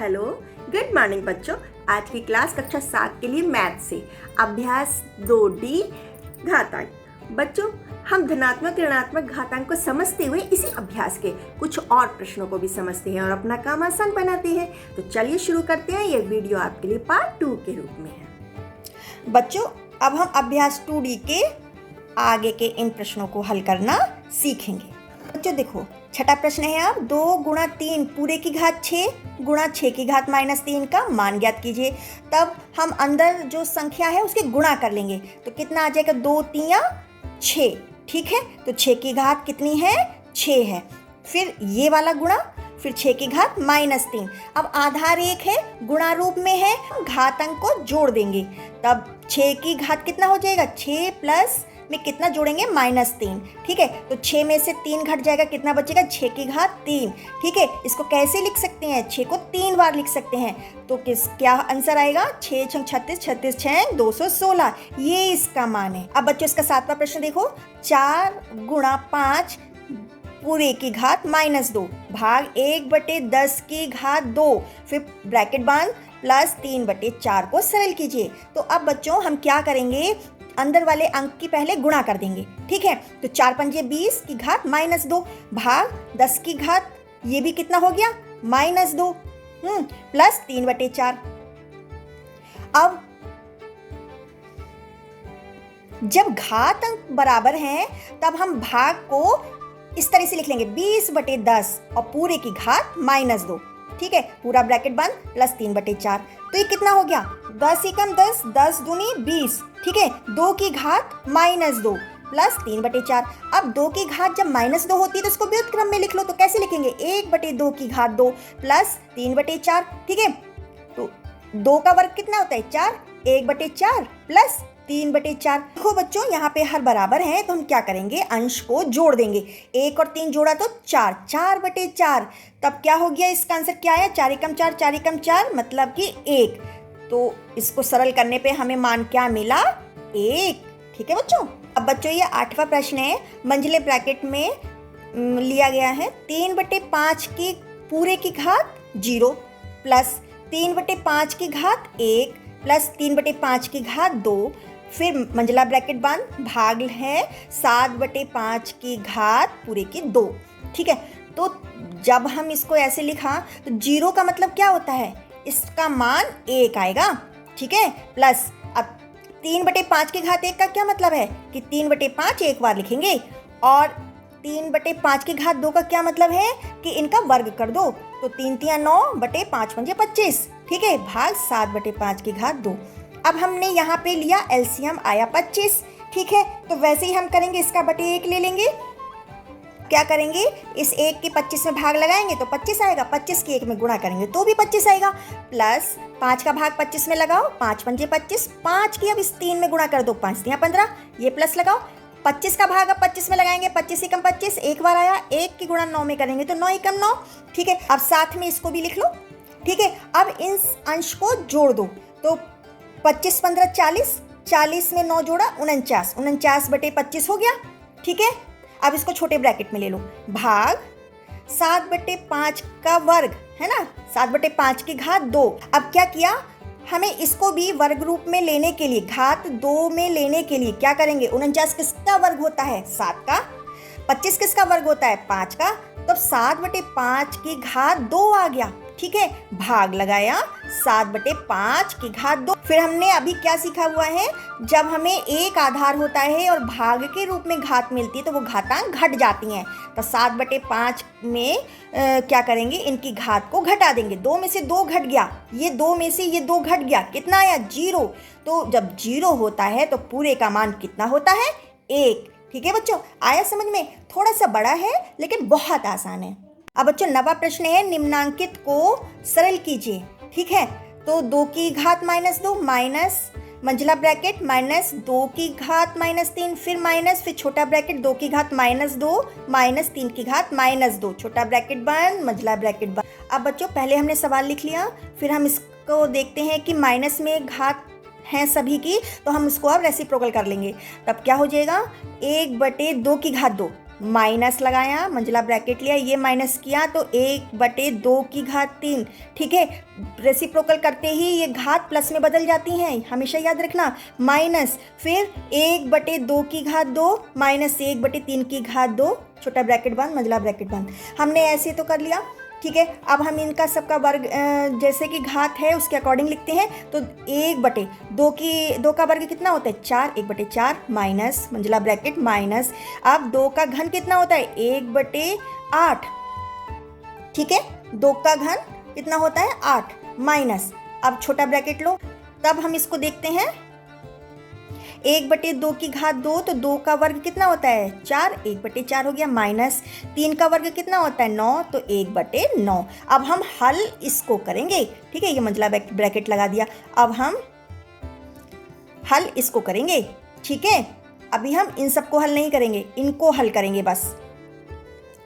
Hello, good morning बच्चों। आज की क्लास कक्षा 7 के लिए मैथ से अभ्यास 2D घातांक। बच्चों, हम धनात्मक ऋणात्मक घातांक को समझते हुए इसी अभ्यास के कुछ और प्रश्नों को भी समझते हैं और अपना काम आसान बनाते हैं। तो चलिए शुरू करते हैं। ये वीडियो आपके लिए पार्ट 2 के रूप में है। बच्चों, अब हम अभ्यास 2D के आगे के इन प्रश्नों को हल करना सीखेंगे। बच्चों देखो, छठा प्रश्न है अब 2 गुणा 3 पूरे की घात 6 गुणा 6 की घात -3 का मान ज्ञात कीजिए। तब हम अंदर जो संख्या है उसके गुणा कर लेंगे तो कितना आ जाएगा, 2 3 6। ठीक है, तो 6 की घात कितनी है, 6 है। फिर ये वाला गुणा, फिर 6 की घात -3। अब आधार 1 है, गुणा रूप में है, हम घात अंक को जोड़ देंगे। तब 6 की घात कितना हो जाएगा, 6 प्लस में कितना जोड़ेंगे, -3। ठीक है, तो 6 में से 3 घट जाएगा, कितना बचेगा, 6 की घात 3। ठीक है, इसको कैसे लिख सकते हैं, 6 को 3 बार लिख सकते हैं। तो क्या आंसर आएगा, 6 × 36, 36 6 216। ये इसका मान है। अब बच्चों इसका 7वां प्रश्न देखो, 4 गुणा 5 पूरे की घात -2 भाग 1/10 की घात 2, फिर ब्रैकेट बांध प्लस 3/4 को सरल कीजिए। तो अब बच्चों हम क्या करेंगे, अंदर वाले अंक की पहले गुणा कर देंगे। ठीक है, तो 4 पंजे 20 की घात -2 भाग 10 की घात, ये भी कितना हो गया, -2 प्लस 3/4। अब जब घात अंक बराबर हैं तब हम भाग को इस तरह से लिख लेंगे, 20/10 और पूरे की घात -2। ठीक है, पूरा ब्रैकेट बंद प्लस 3/4। तो ये कितना हो गया, 10 एकम 10, 10 दूनी 20। ठीक है, 2 की घात -2 प्लस 3/4। अब 2 की घात जब -2 होती है तो इसको व्युत्क्रम में लिख लो। तो कैसे लिखेंगे, 1/2 की घात 2 प्लस 3/4। ठीक है, तो 2 का वर्ग कितना होता है, 4, 1/4 प्लस 3/4। देखो बच्चों, यहाँ पे हर बराबर हैं तो हम क्या करेंगे, अंश को जोड़ देंगे। 1 और 3 जोड़ा तो 4, 4/4। तब क्या हो गया, इसका आंसर क्या आया, 4 एकम 4, 4 एकम 4 मतलब कि 1। तो इसको सरल करने पे हमें मान क्या मिला, 1। ठीक है बच्चों। अब बच्चों ये 8वां प्रश्न है, मंझले ब्रैकेट में लिया गया है 3/5 की पूरे की घात 0 प्लस 3/5 की घात 1 प्लस 3/5 की घात 2, फिर मंझला ब्रैकेट बंद, भाग है 7/5 की घात पूरे की 2। ठीक है, तो जब हम इसको ऐसे लिखा तो 0 का मतलब क्या होता है, इसका मान 1 आएगा। ठीक है, प्लस अब 3/5 की घात 1 का क्या मतलब है कि 3/5 एक बार लिखेंगे, और 3/5 की घात 2 का क्या मतलब है कि इनका वर्ग कर दो। तो 3 3 9 बटे 5 5 25। ठीक है, भाग 7/5 की घात 2। अब हमने यहाँ पे लिया एलसीएम, आया 25। ठीक है, तो वैसे ही हम करेंगे, इसका बटे 1 ले लेंगे। क्या करेंगे, इस 1 के 25 में भाग लगाएंगे तो 25 आएगा, 25 के 1 में गुणा करेंगे तो भी 25 आएगा, प्लस 5 का भाग 25 में लगाओ, 5 पंजे 25, 5 की अब इस 3 में गुणा कर दो, 5 3 15, ये प्लस लगाओ, 25 का भाग अब 25 में लगाएंगे, 25 एकम 25, एक बार आया, 1 की गुणा 9 में करेंगे तो 9 एकम 9। ठीक है, अब साथ में इसको भी लिख लो। ठीक है, अब इन अंश को जोड़ दो, तो 25 15 40, 40 में 9 जोड़ा 49, 49/25 हो गया। ठीक है, अब इसको छोटे ब्रैकेट में ले लो, भाग 7/5 का वर्ग है ना, 7/5 की घात 2। अब क्या किया, हमें इसको भी वर्ग रूप में लेने के लिए, घात 2 में लेने के लिए क्या करेंगे, 49 किसका वर्ग होता है, 7 का। 25 किसका वर्ग होता है, 5 का। तो 7/5 की घात 2 आ गया। ठीक है, भाग लगाया 7/5 की घात 2। फिर हमने अभी क्या सीखा हुआ है, जब हमें एक आधार होता है और भाग के रूप में घात मिलती है तो वो घातांक घट जाती हैं। तो 7/5 में क्या करेंगे, इनकी घात को घटा देंगे। 2 में से 2 घट गया, ये 2 में से ये 2 घट गया, कितना आया, 0। तो जब 0 होता है तो पूरे का मान कितना होता है, 1। ठीक है बच्चों, आया समझ में, थोड़ा सा बड़ा है लेकिन बहुत आसान है। अब बच्चों 9वां प्रश्न है, निम्नांकित को सरल कीजिए। ठीक है, तो 2 की घात -2 माइनस मंझला ब्रैकेट -2 की घात -3, फिर छोटा ब्रैकेट 2 की घात -2 -3 की घात -2, छोटा ब्रैकेट बंद, मंझला ब्रैकेट बंद। अब बच्चों पहले हमने सवाल लिख लिया, फिर हम इसको देखते हैं कि माइनस में घात हैं सभी की, तो हम इसको अब रेसिप्रोकल कर लेंगे। तब क्या हो जाएगा, 1/2 की घात 2 माइनस लगाया, मंझला ब्रैकेट लिया, ये माइनस किया तो 1/2 की घात 3। ठीक है, रेसिप्रोकल करते ही ये घात प्लस में बदल जाती हैं, हमेशा याद रखना। माइनस फिर 1/2 की घात 2 माइनस 1/3 की घात 2, छोटा ब्रैकेट बंद, मंझला ब्रैकेट बंद। हमने ऐसे तो कर लिया। ठीक है, अब हम इनका सबका वर्ग जैसे कि घात है उसके अकॉर्डिंग लिखते हैं। तो 1/2 का वर्ग कितना होता है 4, 1/4 माइनस मंझला ब्रैकेट माइनस। अब 2 का घन कितना होता है 1/8। ठीक है, 2 का घन कितना होता है 8 माइनस। अब छोटा ब्रैकेट लो, तब हम इसको देखते हैं। 1/2 की घात 2, तो 2 का वर्ग कितना होता है 4, 1/4 हो गया माइनस 3 का वर्ग कितना होता है 9, तो 1/9। अब हम हल इसको करेंगे। ठीक है, ये मंझला ब्रैकेट लगा दिया। अब हम हल इसको करेंगे। ठीक है, अभी हम इन सबको हल नहीं करेंगे, इनको हल करेंगे बस।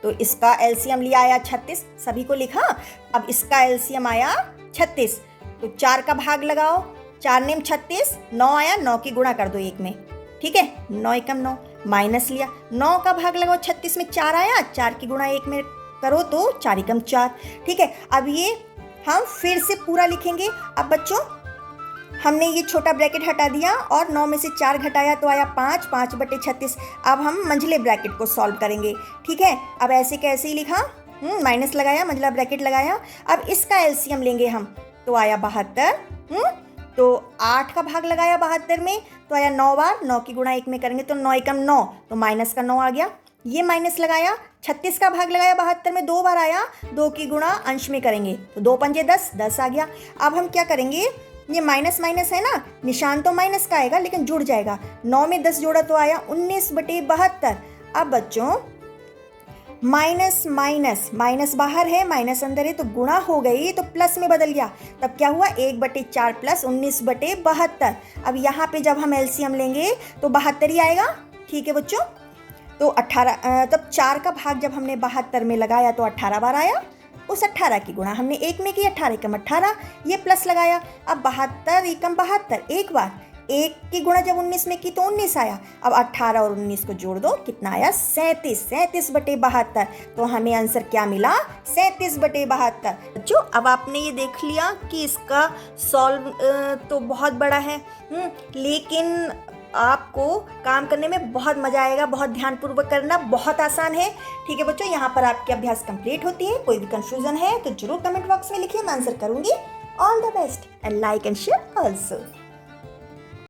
तो इसका एलसीएम लिया आया 36, सभी को लिखा। अब इसका एलसीएम आया 36, तो 4 का भाग लगाओ, 4 नेम 36, 9 आया, 9 की गुणा कर दो 1 में। ठीक है, 9 एकम 9 माइनस लिया, 9 का भाग लगाओ 36 में, 4 आया, 4 की गुणा 1 में करो तो 4 एकम 4। ठीक है, अब ये हम फिर से पूरा लिखेंगे। अब बच्चों हमने ये छोटा ब्रैकेट हटा दिया और 9 में से 4 घटाया तो आया 5, 5/36। अब हम मंझले ब्रैकेट को सॉल्व करेंगे। ठीक है, अब ऐसे कैसे ही लिखा, माइनस लगाया, मंझला ब्रैकेट लगाया। अब इसका एलसीएम लेंगे हम, तो आया 72। तो 8 का भाग लगाया 72 में, तो आया 9 बार, 9 की गुणा 1 में करेंगे तो 9 एकम 9, तो माइनस का 9 आ गया। ये माइनस लगाया, 36 का भाग लगाया 72 में, 2 बार आया, 2 की गुणा अंश में करेंगे तो 2 पंजे 10, 10 आ गया। अब हम क्या करेंगे, ये माइनस माइनस है ना, निशान तो माइनस का आएगा लेकिन जुड़ जाएगा। 9 में 10 जोड़ा तो आया 19/72। अब बच्चों माइनस माइनस माइनस बाहर है, माइनस अंदर है, तो गुणा हो गई तो प्लस में बदल गया। तब क्या हुआ 1/4 प्लस 19/72। अब यहाँ पे जब हम एलसीएम लेंगे तो 72 ही आएगा। ठीक है बच्चों, तो 18, तब 4 का भाग जब हमने 72 में लगाया तो 18 बार आया। उस 18 की गुणा हमने 1 में की, 18 एकम 18, ये प्लस लगाया। अब 72 एकम 72 एक बार, 1 की गुणा जब 19 में की तो 19 आया। अब 18 और 19 को जोड़ दो, कितना आया 37, 37/72। तो हमें आंसर क्या मिला 37/72। बच्चों अब आपने ये देख लिया कि इसका सॉल्व तो बहुत बड़ा है, लेकिन आपको काम करने में बहुत मजा आएगा, बहुत ध्यानपूर्वक करना, बहुत आसान है। ठीक है बच्चों, यहाँ पर आपके अभ्यास कंप्लीट होती है। कोई भी कंफ्यूजन है तो जरूर कमेंट बॉक्स में लिखिए, मैं आंसर करूंगी। All the best and like and share also.